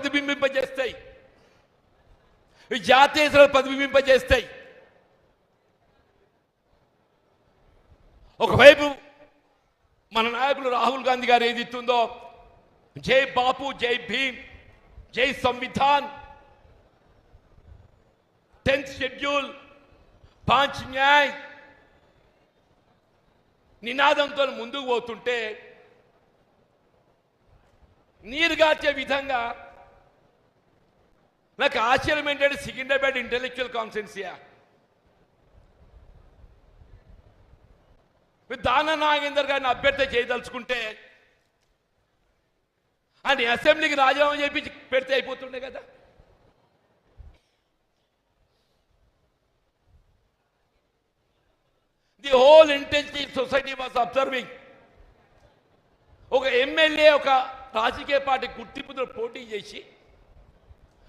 ప్రతిబింబింపజేస్తాయి, జాతీయతను ప్రతిబింబింపజేస్తాయి. ఒకవైపు మన నాయకులు రాహుల్ గాంధీ గారు ఏది ఇస్తుందో, జై బాపు, జై భీమ్, జై సంవిధాన్, 10th షెడ్యూల్, 5 న్యాయ్ నినాదంతో ముందుకు పోతుంటే నీరుగార్చే విధంగా నాకు ఆశ్చర్యం ఏంటంటే సికింద్రాబాద్ ఇంటెలెక్చువల్ కాన్స్టిట్యున్సీయా, దానా నాగేందర్ గారిని అభ్యర్థి చేయదలుచుకుంటే ఆయన అసెంబ్లీకి రాజీనామా చేయించి పెడితే అయిపోతుండే కదా. The whole intelligence society was observing. ఒక ఎమ్మెల్యే ఒక రాజకీయ పార్టీ గుర్తింపుతో పోటీ చేసి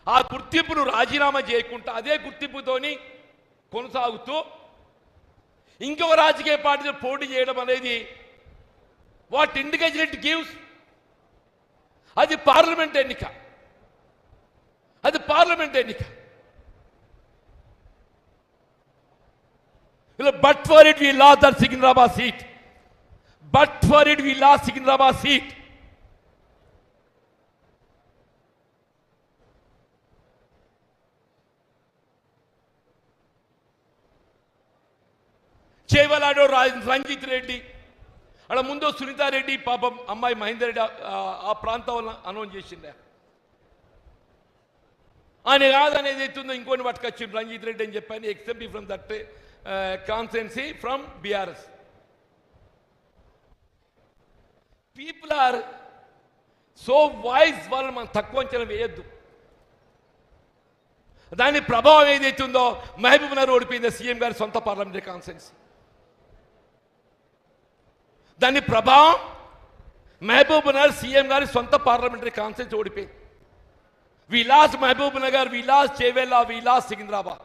ఆ గుర్తింపును రాజీనామా చేయకుండా అదే గుర్తింపుతోని కొనసాగుతూ ఇంకొక రాజకీయ పార్టీతో పోటీ చేయడం అనేది వాట్ ఇండికేషన్ ఇట్ గివ్స్? అది పార్లమెంట్ ఎన్నిక, అది పార్లమెంట్ ఎన్నిక. But for it we lost that Secunderabad seat, but for it we lost Secunderabad seat. చేవలాడో రంజిత్ రెడ్డి, అక్కడ ముందు సునీతారెడ్డి, పాపం అమ్మాయి మహేందర్ రెడ్డి ఆ ప్రాంతంలో అనౌన్స్ చేసిండే. ఆయన కాదనేది ఎత్తుందో ఇంకొని పట్టుకొచ్చింది రంజిత్ రెడ్డి అని చెప్పాను, except from that constituency from BRS. People are so voice, వాళ్ళని మనం తక్కువ అంచనా వేయద్దు. దాని ప్రభావం ఏదైతుందో మహబూబ్ నగర్ ఓడిపోయింది సీఎం గారి సొంత పార్లమెంటరీ కాన్స్టిట్యున్సీ. దాని ప్రభావం మహబూబ్ నగర్ సీఎం గారి సొంత పార్లమెంటరీ కాన్స్టిట్యున్సీ ఓడిపోయింది. వి లాస్ట్ మహబూబ్ నగర్, వి లాస్ట్ చేవెళ్ళ, వి లాస్ట్ సికింద్రాబాద్.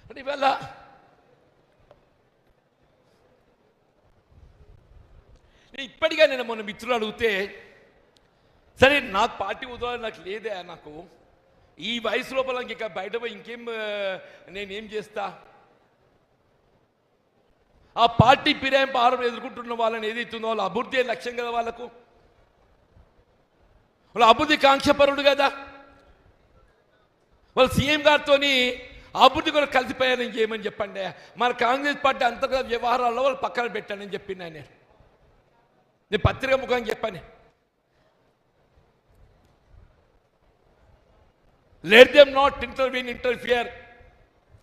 అంటే ఇవాళ ఇప్పటిగా నేను మొన్న మిత్రులు అడిగితే, సరే నాకు పార్టీ ఉదాహరణ నాకు లేదే, నాకు ఈ వయసు లోపల ఇంకా బయట పోయి ఇంకేం నేనేం చేస్తా, ఆ పార్టీ ఫిరాయింపు ఆరోపణలు ఎదుర్కొంటున్న వాళ్ళని ఏదైతుందో వాళ్ళ అభివృద్ధి లక్ష్యం కదా, వాళ్ళకు వాళ్ళ అభివృద్ధి కాంక్షపరుడు కదా. వాళ్ళు సీఎం గారితో అభివృద్ధి కూడా కలిసిపోయారని చేయమని చెప్పండి. మన కాంగ్రెస్ పార్టీ అంతర్గత వ్యవహారాల్లో వాళ్ళు పక్కన పెట్టానని చెప్పింది నేను పత్రిక ముఖంగా చెప్పాను. Let them not interfere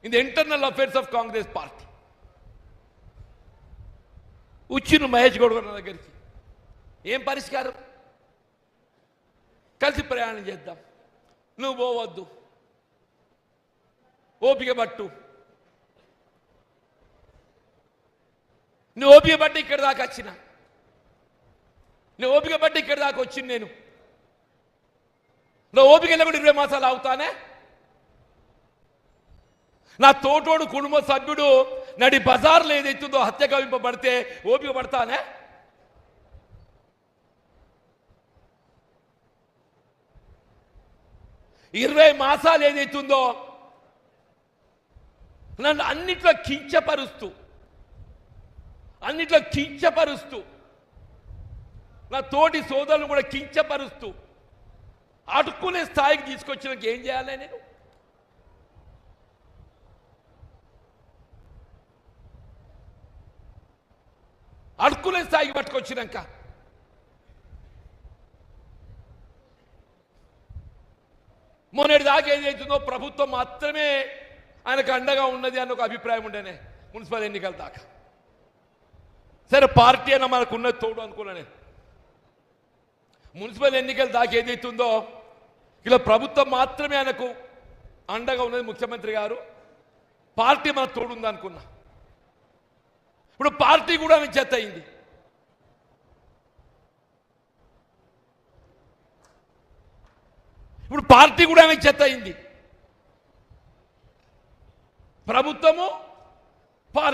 in the internal affairs of Congress party. వచ్చిన మహేష్ గౌడ్ గారి దగ్గరికి ఏం పరిష్కారం? కలిసి ప్రయాణం చేద్దాం, నువ్వు పోవద్దు, ఓపిక పట్టు, నువ్వు ఓపిక పట్టి ఇక్కడ దాకా వచ్చిన, నువ్వు ఓపిక పట్టి ఇక్కడ దాకా వచ్చింది నేను, నువ్వు ఓపిక కూడా 20 మాసాలు అవుతానే. నా తోటోడు కుటుంబ సభ్యుడు నడి బజార్లో ఏదైతుందో హత్య కవింపబడితే ఓపిక పడతానే? ఇరవై మాసాలు ఏదైతుందో నన్ను అన్నిట్లో కించపరుస్తూ నా తోటి సోదరులను కూడా కించపరుస్తూ అడుక్కునే స్థాయికి తీసుకొచ్చినాక ఏం చేయాలి నేను? అడుక్కునే స్థాయికి పట్టుకొచ్చినాక మొన్నటి దాకా ఏదైతుందో ప్రభుత్వం మాత్రమే ఆయనకు అండగా ఉన్నది అన్న ఒక అభిప్రాయం ఉండేనే మున్సిపల్ ఎన్నికల దాకా. సరే పార్టీ అయినా మనకు ఉన్నది తోడు అనుకున్నా నేను. మున్సిపల్ ఎన్నికల దాకా ఏదైతుందో ఇలా ప్రభుత్వం మాత్రమే ఆయనకు అండగా ఉన్నది, ముఖ్యమంత్రి గారు, పార్టీ మనకు తోడు ఉంది అనుకున్నా. ఇప్పుడు పార్టీ కూడా జత అయింది. ఇప్పుడు పార్టీ కూడా ఆయనకు చెత్త అయింది. ప్రభుత్వము పార్టీ